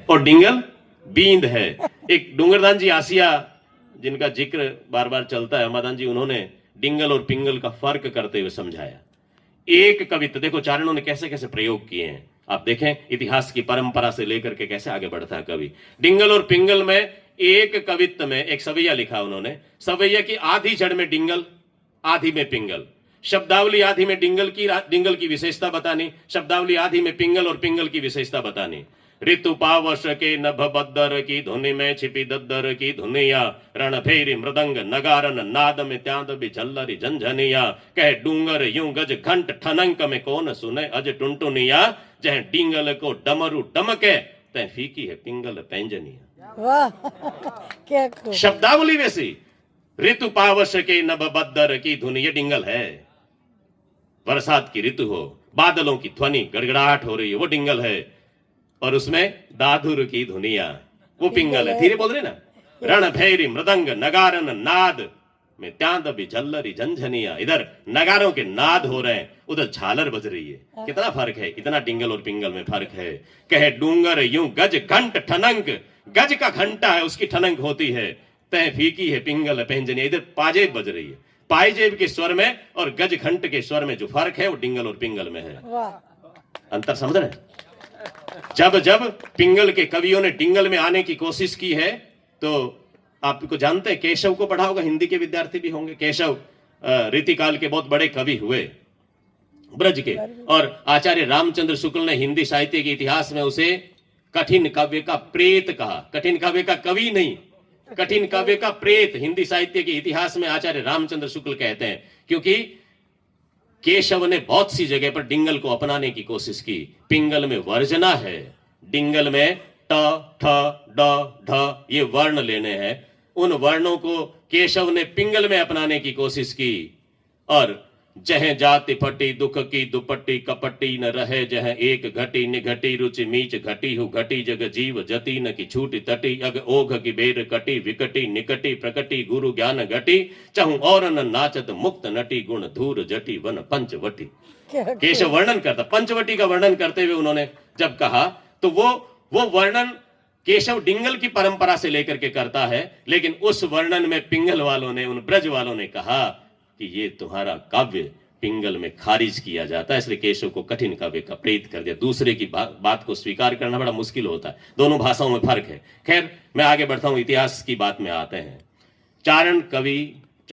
और डिंगल बींद है। एक डूंगरदान जी आसिया जिनका जिक्र बार बार चलता है, अमादान जी, उन्होंने डिंगल और पिंगल का फर्क करते हुए समझाया। एक कवित्व देखो चारणों ने कैसे कैसे प्रयोग किए हैं, आप देखें इतिहास की परंपरा से लेकर के कैसे आगे बढ़ता है कवि। डिंगल और पिंगल में एक कवित्व में एक सवैया लिखा उन्होंने, सवैया की आधी जड़ में डिंगल आधी में पिंगल, शब्दावली आधी में डिंगल की विशेषता बतानी, शब्दावली आधी में पिंगल और पिंगल की विशेषता बतानी। ऋतु पावश के नभ बद्दर की धुनि में छिपी दद्दर की धुनिया, रण फेरी मृदंग नगारन नाद में त्याद भी झल्लरी झंझनिया, कह डूंगर यूं गज घंट ठनंक में कौन सुने अज टुनटुनिया, जह डिंगल को डमरू डमके तह फीकी है पिंगल पैंजनिया। वाह क्या खूब। शब्दावली वैसी, ऋतु पावश के नभ बद्दर की धुनि, ये डिंगल है। बरसात की ऋतु हो, बादलों की ध्वनि गड़गड़ाहट हो रही है, वो डिंगल है। और उसमें दादुर की धुनिया, वो पिंगल है। धीरे बोल रहे ना, रण भैरी मृदंग नगारन नाद में त्याद भी झल्लरी झंझनिया, इधर नगारों के नाद हो रहे हैं, उधर झालर बज रही है। कितना फर्क है, इतना डिंगल और पिंगल में फर्क है। कहे डूंगर यूं गज घंट ठनंक, गज का घंटा है उसकी ठनंक होती है, तय फीकी है पिंगल पैंजनिया, इधर पाजेब बज रही है। पाजेब के स्वर में और गज घंट के स्वर में जो फर्क है वो डिंगल और पिंगल में है। अंतर समझ रहे हैं? जब जब पिंगल के कवियों ने डिंगल में आने की कोशिश की है, तो आपको जानते हैं केशव को पढ़ा होगा, हिंदी के विद्यार्थी भी होंगे। केशव रीतिकाल के बहुत बड़े कवि हुए ब्रज के, और आचार्य रामचंद्र शुक्ल ने हिंदी साहित्य के इतिहास में उसे कठिन काव्य का प्रेत कहा। कठिन काव्य का कवि नहीं, कठिन काव्य का प्रेत हिंदी साहित्य के इतिहास में आचार्य रामचंद्र शुक्ल कहते हैं, क्योंकि केशव ने बहुत सी जगह पर डिंगल को अपनाने की कोशिश की। पिंगल में वर्जना है, डिंगल में ट ठ ड ढ ये वर्ण लेने हैं। उन वर्णों को केशव ने पिंगल में अपनाने की कोशिश की। और जह जाति फटी दुख की दुपट्टी कपट्टी न रहे, जह एक घटी निघटी रुचि मीच घटी हु घटी जग जीव जति न की छूटी तटी, अग ओघ की बेर कटी विकटी निकटी प्रकटी गुरु ज्ञान घटी, चहु और न नाचत मुक्त नटी गुण धूर जटी वन पंचवटी। केशव वर्णन करता, पंचवटी का वर्णन करते हुए उन्होंने जब कहा, तो वो वर्णन केशव डिंगल की परंपरा से लेकर के करता है, लेकिन उस वर्णन में पिंगल वालों ने, उन ब्रज वालों ने कहा कि ये तुम्हारा काव्य पिंगल में खारिज किया जाता है, इसलिए केशव को कठिन काव्य का प्रेत कर दिया। दूसरे की बात को स्वीकार करना बड़ा मुश्किल होता है, दोनों भाषाओं में फर्क है। खैर मैं आगे बढ़ता हूं, इतिहास की बात में आते हैं। चारण कवि